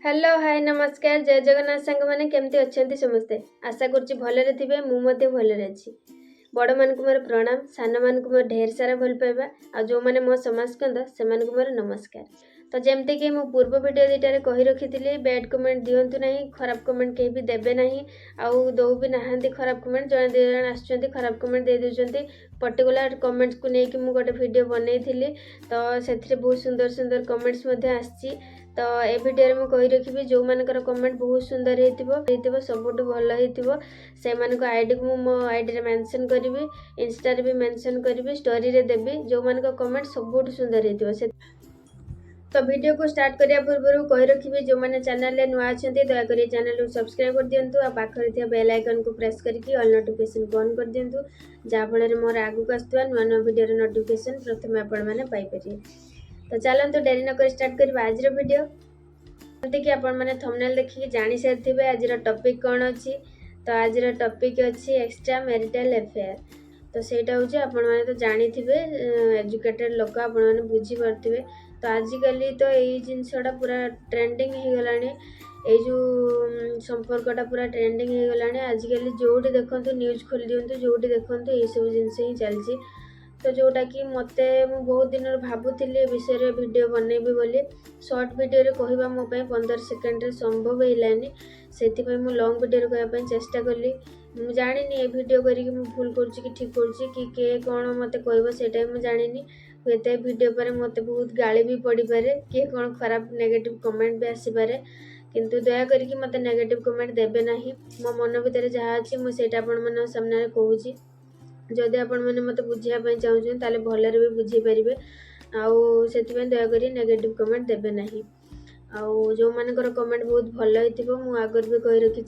Hello hi नमस्कार जय जगन्नाथ सांग मैंने केमती अच्छा समस्ते आशा करुच्ची भलरे थे मुझे भलरे अच्छी बड़ मान मोर प्रणाम सान मान मोर ढेर सारा भल पाइबा आ जो मैंने मो समाजकंद से मोर नमस्कार। तो जमती कि मु पूर्व वीडियो दुटारे कही रखी बैड कमेंट दिंतु ना खराब कमेंट कहीं भी देवे ना आउ दौ भी नहांती खराब कमेंट जड़े दु जन आसुँच खराब कमेंट दे दूसरी पर्टिकुलर कमेंट्स को लेकिन मुझे गोटे वीडियो बनई तो से बहुत सुंदर सुंदर कमेंट्स आसी। तो ए वीडियो में कही रखी जो मानकर कमेंट बहुत सुंदर होती सबुठ भल हो आईडी को मो आईडी मेंशन करी इंस्टा भी मेंशन करी स्टोरी रे देवी जो मान कमेंट सबुठ सुंदर हो। तो वीडियो को स्टार्ट करिया पूर्व कही रखी जो मैंने चैनल नुआ अच्छा दयाकोरी चैनल को सब्सक्राइब कर दिंतु आ पाखरे थी बेल आइकन को प्रेस करके ऑल नोटिफिकेशन को ऑन कर दिंतु जहाँफल मोर आगू आसुवा नुआ नुआ वीडियो नोटिफिकेशन प्रथम आपण मैंने पाइपर। तो चलते डेरी नक स्टार्ट करवा आज वीडियो जमती कि आपण मैंने थंबनेल देखिए जानी सारी आज टॉपिक कौन अच्छी। तो आज टॉपिक अच्छी एक्स्ट्रा मैरिटल अफेयर। तो सेटा हूँ आपण मैंने तो जानी थे एजुकेटेड लोक आपण मैंने बुझी पारे। तो आजिकल तो यही जिनसटा पूरा ट्रेंडिंग हो गला जो संपर्कटा पूरा ट्रेंडिंग हो गला आजिकल जोटी देखु न्यूज खोली दिंतु जोटी देखु ये सब जिनस ही चलती। तो जोटा कि मत बहुत दिन भावुली विषय वीडियो बनैबी बोली शॉर्ट वीडियो कहवा मो 15 सेकेंड संभव होलानी से लॉन्ग वीडियो कहवाई चेष्टा कली। मुझे जानी ये वीडियो करी भूल करुच्ची कि ठीक करुच्ची कि किए कौन मत कह से जानी हुए वीडियो पर मत बहुत गाली भी पड़ पारे किए कौन खराब नेगेटिव कमेंट भी आसीपे किंतु दया करके मत नेगेटिव कमेंट देवे ना मो मन भितर जहाँ अच्छी मुझे आपण सामने कहूँ जदि आपण मैंने मत बुझापी चाहूँ भलरे भी बुझे पारे आउ से दयाक नेगेटिव कमेंट देवे ना। आउ जो मानकर कमेंट बहुत भल हो आगर भी कही रखी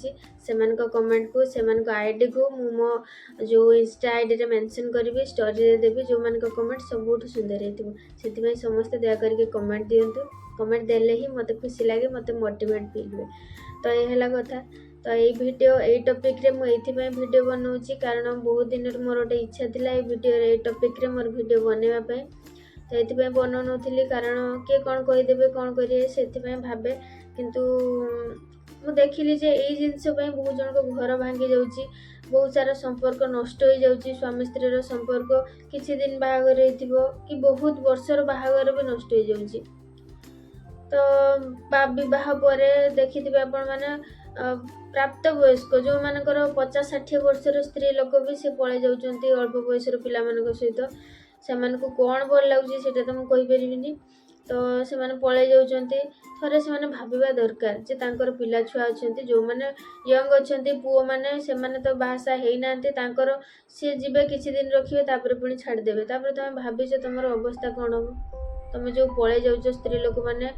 से कमेंट को से आईडी को मो जो इंस्टा आईडी रे मेंशन करी स्टोरी रे देवी जो मान कमेंट सब सुंदर हो समस्त दया करके कमेंट दिंतु कमेंट देले ही मत खुशी लगे मत मोटिवेट फील हुए। तो ये कथा। तो ये वीडियो ये टॉपिक रे मुझे वीडियो बनाऊँगी कारण बहुत दिन मोर गोटे इच्छा था ये वीडियो ये टॉपिक रे मोर वीडियो बनवाई। तो ये बनाऊली कारण किए कौन कहीदेवे कौन करेंगे से भावे किंतु मु देखिली जे यही जिनस बहुत जन घर भांगी जाऊँगी बहुत सारा संपर्क नष्ट हो जाऊँगी स्वामी स्त्री संपर्क किसी दिन बाहागर कि बहुत वर्षर बाहागर भी नष्ट हो जाऊँगी। तो बह पर देखि आपण मैंने प्राप्त वयस्क जो मानकर 50-60 वर्षर स्त्री लोक भी से पड़े जाऊँच अल्प बयसर पिला सहित से कौन भल लगुच से तो मुझे तो से पड़े जाऊँच थे से भाविबा दरकार जे तांकर पिला छुआ अच्छा जो मैंने यंग अच्छा पुओ मैंने से तो बाहासा होना सी जीवे किसी दिन रखिए तापर पुणी छाड़देवे तुम भाविच तुम अवस्था कौन हम तुम जो पड़े जाऊँ स्त्री लोक मैंने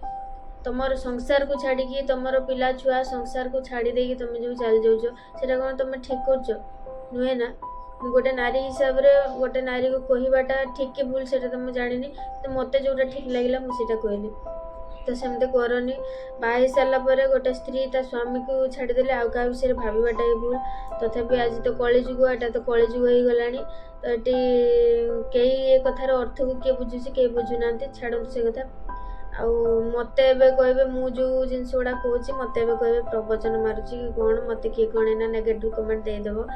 तुम संसार को छाड़ी तुम पिला छुआ संसार को छाड़ी देकी तुम जो चल जाऊँ से कौन तुम ठीक कर नुहे ना। गोटे नारी हिसाब रे गोटे नारी को कहवाटा ठीक कि भूल से तो मुझे जानी तो मत जोटा ठीक लगे मुझे कहली। तो सेमती करनी बाहा सारापर गोटे स्त्री ता स्वामी को छाड़देले आउ क्या विषय भावटा ही भूल तथापि आज तो कलिजुग एटा तो कलिजुग हो गला। तो ये कई ये कथार अर्थ को किए बुझुची कई बुझुना छाड़ू से कथा आउ मत कहे मुझे जो जिनस गुड़ा कहे मत कहे प्रवचन मारुची कि कौन मत किए कौन ना नेगेटिव कमेंट देदेव।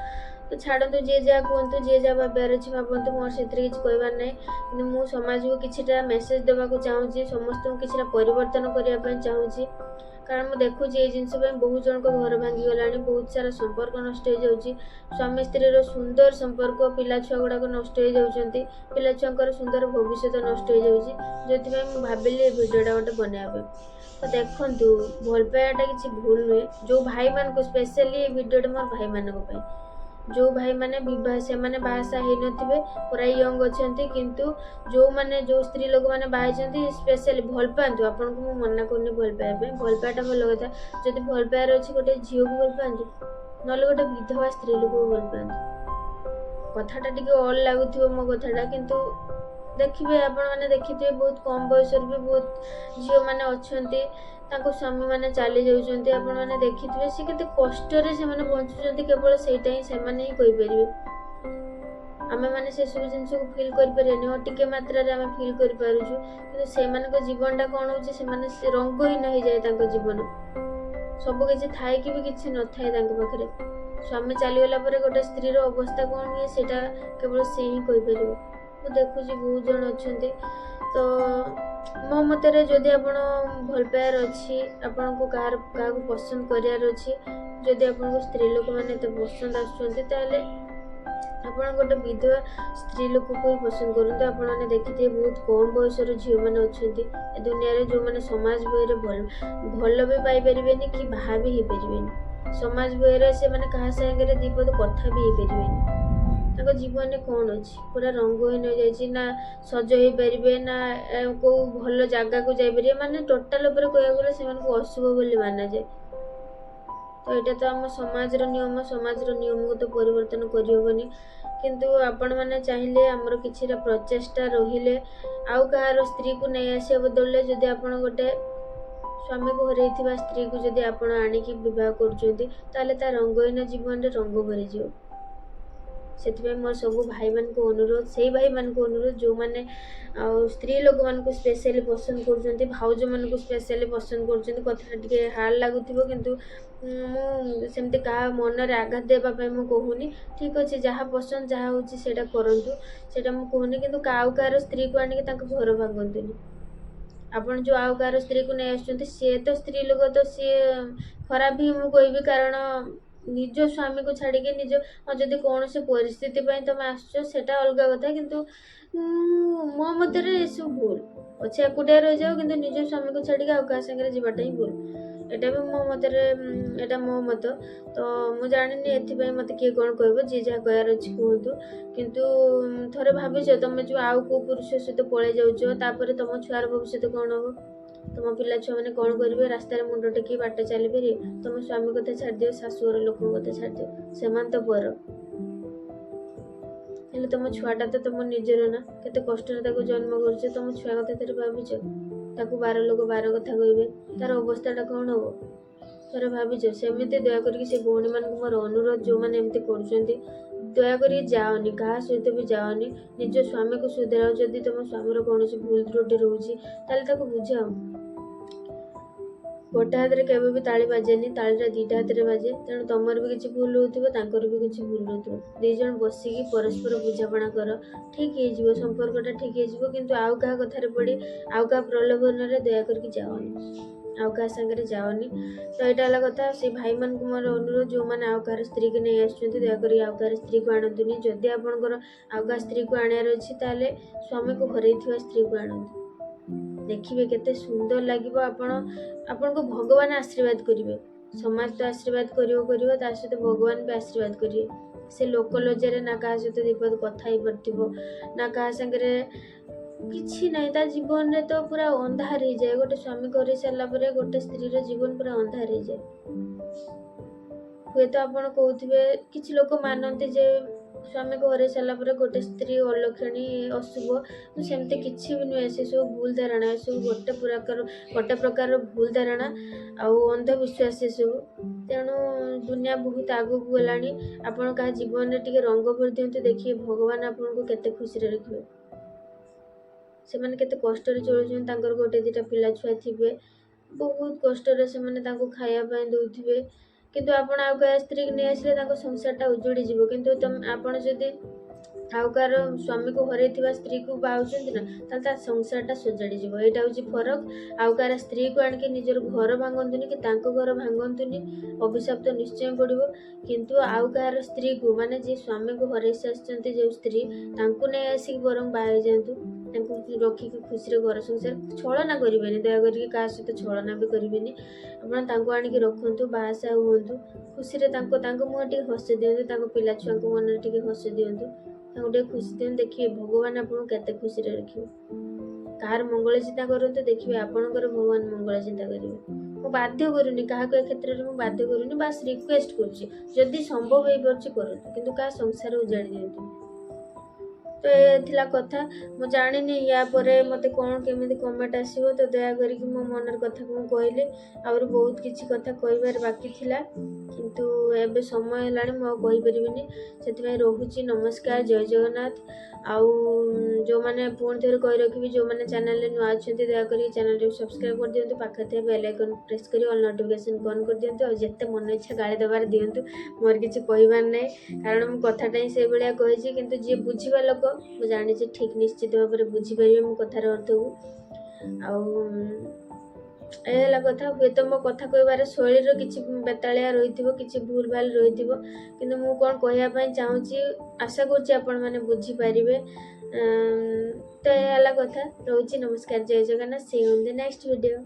तो छाड़ू जी जहाँ कहतु जी जहाँ भाबार अच्छी भावतु मोर से किसी कहबार ना कि मुझ समाज को किसी मेसेज देवाक चाहूँगी समस्त किसी परिवर्तन करने चाहूँगी कारण मुझे देखुँ ये जिनस बहुत जन घर भांगी गला बहुत सारा संपर्क नष्ट हो जाऊँगी स्वामी स्त्री सुंदर संपर्क पिला छुआ गुड़ाक नष्ट हो जाती पिला छुआ सुंदर भविष्य नष्ट हो जाऊँगी जो भाविली वीडियोटा गोटे बनवाई। तो देखु भल पाइबाटा किसी भूल नुहे जो भाई मान को स्पेशली वीडियोटा मोर भाई मान जो भाई माने विवाह से माने बाहासा हो नथिबे पूरा यंग अच्छे किंतु जो माने जो स्त्री लोक माने बाहाइछंती स्पेशली भल पांतु आपन को मु मना करनी भल पाइबे भल पाटा भल कथा जदि भल पायर अछि गोटे झियो को भल पांतु नले गोटे विधवा स्त्री लोक को भल पांतु कथाटा टिके ऑल लागुथिबो मो कथाटा किंतु देखिए आपण माने देखिथिबे बहुत कम बयस भी बहुत झियो माने अच्छंती ताको स्वामी माने चली जाउछंती आपण माने देखिथिबे से केते कष्ट रे से माने बंचुछंती केवल सेटा ही से माने ही कहि परिबे। ଆମେମାନେ ସେସବୁ ଜିନିଷକୁ ଫିଲ୍ କରିପାରିବାନି। ହଁ ଟିକେ ମାତ୍ରାରେ ଆମେ ଫିଲ୍ କରିପାରୁଛୁ, କିନ୍ତୁ ସେମାନଙ୍କ ଜୀବନଟା କ'ଣ ହେଉଛି, ସେମାନେ ସେ ରଙ୍ଗହୀନ ହେଇଯାଏ ତାଙ୍କ ଜୀବନ। ସବୁ କିଛି ଥାଇକି ବି କିଛି ନଥାଏ ତାଙ୍କ ପାଖରେ। ସ୍ୱାମୀ ଚାଲିଗଲା ପରେ ଗୋଟେ ସ୍ତ୍ରୀର ଅବସ୍ଥା କ'ଣ ହୁଏ ସେଇଟା କେବଳ ସେ ହିଁ କହିପାରିବ। ମୁଁ ଦେଖୁଛି ବହୁତ ଜଣ ଅଛନ୍ତି। ତ ମୋ ମତରେ ଯଦି ଆପଣ ଭଲ ପାଇବାର ଅଛି, ଆପଣଙ୍କୁ କାହାକୁ ପସନ୍ଦ କରିବାର ଅଛି, ଯଦି ଆପଣଙ୍କୁ ସ୍ତ୍ରୀ ଲୋକମାନେ ଏତେ ପସନ୍ଦ ଆସୁଛନ୍ତି, ତାହେଲେ ଆପଣ ଗୋଟେ ବିଧବା ସ୍ତ୍ରୀ ଲୋକକୁ ହିଁ ପସନ୍ଦ କରନ୍ତୁ। ଆପଣମାନେ ଦେଖିଥିବେ ବହୁତ କମ୍ ବୟସର ଝିଅମାନେ ଅଛନ୍ତି ଏ ଦୁନିଆରେ, ଯେଉଁମାନେ ସମାଜ ଭୟରେ ଭଲ ବି ପାଇପାରିବେନି କି ବାହା ବି ହେଇପାରିବେନି। ସମାଜ ଭୟରେ ସେମାନେ କାହା ସାଙ୍ଗରେ ଦି ପଦ କଥା ବି ହେଇପାରିବେନି। ତାଙ୍କ ଜୀବନରେ କ'ଣ ଅଛି, ପୁରା ରଙ୍ଗହୀନ ହେଇଯାଇଛି। ନା ସଜ ହେଇପାରିବେ, ନା କେଉଁ ଭଲ ଜାଗାକୁ ଯାଇପାରିବେ। ମାନେ ଟୋଟାଲ ଉପରେ କହିବାକୁ ଗଲେ ସେମାନଙ୍କୁ ଅଶୁଭ ବୋଲି ମାନାଯାଏ। ତ ଏଇଟା ତ ଆମ ସମାଜର ନିୟମ, ସମାଜର ନିୟମକୁ ତ ପରିବର୍ତ୍ତନ କରିହେବନି। କିନ୍ତୁ ଆପଣମାନେ ଚାହିଁଲେ, ଆମର କିଛିଟା ପ୍ରଚେଷ୍ଟା ରହିଲେ, ଆଉ କାହାର ସ୍ତ୍ରୀକୁ ନେଇ ଆସିବା ବଦଳରେ ଯଦି ଆପଣ ଗୋଟେ ସ୍ୱାମୀକୁ ହରେଇଥିବା ସ୍ତ୍ରୀକୁ ଯଦି ଆପଣ ଆଣିକି ବିବାହ କରୁଛନ୍ତି, ତାହେଲେ ତା ରଙ୍ଗହୀନ ଜୀବନରେ ରଙ୍ଗ ଭରିଯିବ। ସେଥିପାଇଁ ମୋର ସବୁ ଭାଇମାନଙ୍କୁ ଅନୁରୋଧ, ସେଇ ଭାଇମାନଙ୍କୁ ଅନୁରୋଧ ଯେଉଁମାନେ ଆଉ ସ୍ତ୍ରୀ ଲୋକମାନଙ୍କୁ ସ୍ପେଶାଲି ପସନ୍ଦ କରୁଛନ୍ତି, ଭାଉଜମାନଙ୍କୁ ସ୍ପେଶାଲି ପସନ୍ଦ କରୁଛନ୍ତି। କଥାଟା ଟିକେ ହାର୍ଡ଼ ଲାଗୁଥିବ, କିନ୍ତୁ ମୁଁ ସେମିତି କାହା ମନରେ ଆଘାତ ଦେବା ପାଇଁ ମୁଁ କହୁନି। ଠିକ୍ ଅଛି, ଯାହା ପସନ୍ଦ ଯାହା ହେଉଛି ସେଇଟା କରନ୍ତୁ, ସେଇଟା ମୁଁ କହୁନି। କିନ୍ତୁ ଆଉ କାହାର ସ୍ତ୍ରୀକୁ ଆଣିକି ତାଙ୍କ ଘର ଭାଙ୍ଗନ୍ତୁନି। ଆପଣ ଯେଉଁ ଆଉ କାହାର ସ୍ତ୍ରୀକୁ ନେଇ ଆସୁଛନ୍ତି, ସିଏ ତ ସ୍ତ୍ରୀ ଲୋକ, ତ ସିଏ ଖରାପ ହିଁ ମୁଁ କହିବି। କାରଣ ନିଜ ସ୍ୱାମୀକୁ ଛାଡ଼ିକି ଯଦି କୌଣସି ପରିସ୍ଥିତି ପାଇଁ ତମେ ଆସୁଛ ସେଇଟା ଅଲଗା କଥା, କିନ୍ତୁ ମୋ ମତରେ ଏସବୁ ଭୁଲ। ଅଛି ଏକୁଟିଆ ରହିଯାଉ, କିନ୍ତୁ ନିଜ ସ୍ୱାମୀକୁ ଛାଡ଼ିକି ଆଉ କାହା ସାଙ୍ଗରେ ଯିବାଟା ହିଁ ଭୁଲ। ଏଇଟା ବି ମୋ ମତରେ, ଏଇଟା ମୋ ମତ। ତ ମୁଁ ଜାଣିନି ଏଥିପାଇଁ ମୋତେ କିଏ କ'ଣ କହିବ, ଯିଏ ଯାହା କହିବାର ଅଛି କୁହନ୍ତୁ। କିନ୍ତୁ ଥରେ ଭାବିଛ, ତମେ ଯେଉଁ ଆଉ କେଉଁ ପୁରୁଷ ସହିତ ପଳେଇ ଯାଉଛ, ତାପରେ ତମ ଛୁଆର ଭବିଷ୍ୟତ କ'ଣ ହେବ? ତମ ପିଲା ଛୁଆମାନେ କ'ଣ କରିବେ? ରାସ୍ତାରେ ମୁଣ୍ଡ ଟେକି ବାଟ ଚାଲିପାରିବେ? ତମ ସ୍ୱାମୀ କଥା ଛାଡ଼ିଦିଅ, ଶାଶୁଘର ଲୋକଙ୍କ କଥା ଛାଡ଼ିଦିଅ, ସେମାନେ ତ ପର। ହେଲେ ତମ ଛୁଆଟା ତ ତମ ନିଜର ନା। କେତେ କଷ୍ଟରେ ତାକୁ ଜନ୍ମ କରୁଛ, ତମ ଛୁଆ କଥା ଥରେ ଭାବିଛ? ତାକୁ 12 ଲୋକ 12 କଥା କହିବେ, ତାର ଅବସ୍ଥାଟା କ'ଣ ହେବ? ଥରେ ଭାବିଛ? ସେମିତି ଦୟା କରିକି ସେ ଭଉଣୀମାନଙ୍କୁ ମୋର ଅନୁରୋଧ, ଯେଉଁମାନେ ଏମିତି କରୁଛନ୍ତି, ଦୟାକରି ଯାଅନି, କାହା ସହିତ ବି ଯାଅନି। ନିଜ ସ୍ୱାମୀକୁ ସୁଧାର। ଯଦି ତମ ସ୍ୱାମୀର କୌଣସି ଭୁଲ ତ୍ରୁଟି ରହୁଛି, ତାହେଲେ ତାକୁ ବୁଝାଅ। ଗୋଟେ ହାତରେ କେବେ ବି ତାଳି ବାଜେନି, ତାଳିଟା 2ଟା ହାତରେ ବାଜେ। ତେଣୁ ତମର ବି କିଛି ଭୁଲ ହେଉଥିବ, ତାଙ୍କର ବି କିଛି ଭୁଲ ହେଉଥିବ। 2 ଜଣ ବସିକି ପରସ୍ପର ବୁଝାପଣା କର, ଠିକ୍ ହେଇଯିବ, ସମ୍ପର୍କଟା ଠିକ୍ ହେଇଯିବ। କିନ୍ତୁ ଆଉ କାହା କଥାରେ ପଡ଼ି, ଆଉ କାହା ପ୍ରଲୋଭନରେ ଦୟା କରିକି ଯାଅନି, ଆଉ କାହା ସାଙ୍ଗରେ ଯାଅନି। ତ ଏଇଟା ହେଲା କଥା। ସେଇ ଭାଇମାନଙ୍କୁ ମୋର ଅନୁରୋଧ, ଯେଉଁମାନେ ଆଉ କାହାର ସ୍ତ୍ରୀକୁ ନେଇ ଆସୁଛନ୍ତି, ଦୟାକରି ଆଉ କାହାର ସ୍ତ୍ରୀକୁ ଆଣନ୍ତୁନି। ଯଦି ଆପଣଙ୍କର ଆଉ କାହା ସ୍ତ୍ରୀକୁ ଆଣିବାର ଅଛି, ତାହେଲେ ସ୍ୱାମୀକୁ ହରେଇଥିବା ସ୍ତ୍ରୀକୁ ଆଣନ୍ତୁ। ଦେଖିବେ କେତେ ସୁନ୍ଦର ଲାଗିବ। ଆପଣଙ୍କୁ ଭଗବାନ ଆଶୀର୍ବାଦ କରିବେ। ସମାଜ ତ ଆଶୀର୍ବାଦ କରିବ, ତା ସହିତ ଭଗବାନ ବି ଆଶୀର୍ବାଦ କରିବେ। ସେ ଲୋକ ଲଜ୍ଜାରେ ନା କାହା ସହିତ ଦିପଦ କଥା ହେଇପାରୁଥିବ, ନା କାହା ସାଙ୍ଗରେ କିଛି ନାହିଁ। ତା ଜୀବନରେ ତ ପୁରା ଅନ୍ଧାର ହେଇଯାଏ। ଗୋଟେ ସ୍ୱାମୀ କରି ସାରିଲା ପରେ ଗୋଟେ ସ୍ତ୍ରୀର ଜୀବନ ପୁରା ଅନ୍ଧାର ହେଇଯାଏ। ହୁଏତ ଆପଣ କହୁଥିବେ, କିଛି ଲୋକ ମାନନ୍ତି ଯେ ସ୍ୱାମୀକୁ ହରେଇ ସାରିଲା ପରେ ଗୋଟେ ସ୍ତ୍ରୀ ଅଲକ୍ଷଣୀ, ଅଶୁଭ। ସେମିତି କିଛି ବି ନୁହେଁ। ସେସବୁ ଭୁଲ ଧାରଣା। ଏସବୁ ଗୋଟେ ପ୍ରକାରର ଭୁଲ ଧାରଣା ଆଉ ଅନ୍ଧବିଶ୍ୱାସ ଏସବୁ। ତେଣୁ ଦୁନିଆ ବହୁତ ଆଗକୁ ଗଲାଣି। ଆପଣ କାହା ଜୀବନରେ ଟିକେ ରଙ୍ଗ ଭରି ଦିଅନ୍ତୁ, ଦେଖିବେ ଭଗବାନ ଆପଣଙ୍କୁ କେତେ ଖୁସିରେ ରଖିବେ। ସେମାନେ କେତେ କଷ୍ଟରେ ଚଳୁଛନ୍ତି, ତାଙ୍କର 1-2ଟା ପିଲା ଛୁଆ ଥିବେ, ବହୁତ କଷ୍ଟରେ ସେମାନେ ତାଙ୍କୁ ଖାଇବା ପାଇଁ ଦେଉଥିବେ। କିନ୍ତୁ ଆପଣ ଆଉ କାହା ସ୍ତ୍ରୀକୁ ନେଇ ଆସିଲେ ତାଙ୍କ ସଂସାରଟା ଉଜୁଡ଼ିଯିବ। କିନ୍ତୁ ଆପଣ ଯଦି ଆଉ କାହାର ସ୍ୱାମୀକୁ ହରେଇଥିବା ସ୍ତ୍ରୀକୁ ବାହାଉଛନ୍ତି ନା, ତାହେଲେ ତା ସଂସାରଟା ସଜାଡ଼ିଯିବ। ଏଇଟା ହେଉଛି ଫରକ। ଆଉ କାହାର ସ୍ତ୍ରୀକୁ ଆଣିକି ନିଜର ଘର ଭାଙ୍ଗନ୍ତୁନି, କି ତାଙ୍କ ଘର ଭାଙ୍ଗନ୍ତୁନି, ଅଭିଶାପ ତ ନିଶ୍ଚୟ ପଡ଼ିବ। କିନ୍ତୁ ଆଉ କାହାର ସ୍ତ୍ରୀକୁ, ମାନେ ଯିଏ ସ୍ୱାମୀକୁ ହରେଇ ସାରିଛନ୍ତି ଯେଉଁ ସ୍ତ୍ରୀ, ତାଙ୍କୁ ନେଇ ଆସିକି ବରଂ ବାହା ହେଇଯାଆନ୍ତୁ। ତାଙ୍କୁ ରଖିକି ଖୁସିରେ ଘର ସଂସାର, ଛଳନା କରିବେନି, ଦୟା କରିକି କାହା ସହିତ ଛଳନା ବି କରିବେନି। ଆପଣ ତାଙ୍କୁ ଆଣିକି ରଖନ୍ତୁ, ବାହାସାହା ହୁଅନ୍ତୁ ଖୁସିରେ। ତାଙ୍କ ମୁହଁରେ ଟିକେ ହସି ଦିଅନ୍ତୁ, ତାଙ୍କ ପିଲା ଛୁଆଙ୍କ ମନରେ ଟିକେ ହସି ଦିଅନ୍ତୁ, ତାଙ୍କୁ ଟିକେ ଖୁସି ଦିଅନ୍ତୁ। ଦେଖିବେ ଭଗବାନ ଆପଣଙ୍କୁ କେତେ ଖୁସିରେ ରଖିବେ। କାହାର ମଙ୍ଗଳ ଚିନ୍ତା କରନ୍ତୁ, ଦେଖିବେ ଆପଣଙ୍କର ଭଗବାନ ମଙ୍ଗଳ ଚିନ୍ତା କରିବେ। ମୁଁ ବାଧ୍ୟ କରୁନି କାହାକୁ, ଏ କ୍ଷେତ୍ରରେ ମୁଁ ବାଧ୍ୟ କରୁନି, ବାସ୍ ରିକ୍ୱେଷ୍ଟ କରୁଛି, ଯଦି ସମ୍ଭବ ହେଇପାରୁଛି କରନ୍ତୁ, କିନ୍ତୁ କାହା ସଂସାର ଉଜାଡ଼ି ଦିଅନ୍ତୁ। तो ଏ ଥିଲା କଥା। ମୁଁ ଜାଣିନି ୟା ପରେ ମୋତେ କ'ଣ କେମିତି କମେଣ୍ଟ ଆସିବ, ତ ଦୟାକରିକି ମୋ ମନର କଥାକୁ ମୁଁ କହିଲି। ଆହୁରି ବହୁତ କିଛି କଥା କହିବାର ବାକି ଥିଲା, କିନ୍ତୁ ଏବେ ସମୟ ହେଲାଣି, ମୁଁ ଆଉ କହିପାରିବିନି। ସେଥିପାଇଁ ରହୁଛି। ନମସ୍କାର, ଜୟ ଜଗନ୍ନାଥ। ଆଉ ଯେଉଁମାନେ ପୁଣି ଥରେ କହି ରଖିବି, ଯେଉଁମାନେ ଚ୍ୟାନେଲରେ ନୂଆ ଅଛନ୍ତି ଦୟାକରି ଚ୍ୟାନେଲଟିକୁ ସବସ୍କ୍ରାଇବ୍ କରିଦିଅନ୍ତୁ। ପାଖରେ ଥିବା ବେଲ୍ ଆଇକନ୍ ପ୍ରେସ୍ କରି ଅଲ୍ ନୋଟିଫିକେସନ୍ ଅନ୍ କରିଦିଅନ୍ତୁ। ଆଉ ଯେତେ ମନ ଇଚ୍ଛା ଗାଳି ଦେବାର ଦିଅନ୍ତୁ, ମୋର କିଛି କହିବାର ନାହିଁ, କାରଣ ମୁଁ କଥାଟା ହିଁ ସେଇଭଳିଆ କହିଛି। କିନ୍ତୁ ଯିଏ ବୁଝିବା ଲୋକ, ମୁଁ ଜାଣିଛି ଠିକ୍ ନିଶ୍ଚିତ ଭାବରେ ବୁଝିପାରିବେ ମୋ କଥାର ଅର୍ଥକୁ। ଆଉ ଏ ହେଲା କଥା। ହୁଏତ ମୋ କଥା କହିବାର ଶୈଳୀର କିଛି ବେତାଳିଆ ରହିଥିବ, କିଛି ଭୁଲ ଭାଲ ରହିଥିବ, କିନ୍ତୁ ମୁଁ କ'ଣ କହିବା ପାଇଁ ଚାହୁଁଛି ଆଶା କରୁଛି ଆପଣମାନେ ବୁଝିପାରିବେ। ତ ଏ ହେଲା କଥା। ରହୁଛି। ନମସ୍କାର, ଜୟ Jagannath. See you in the next video.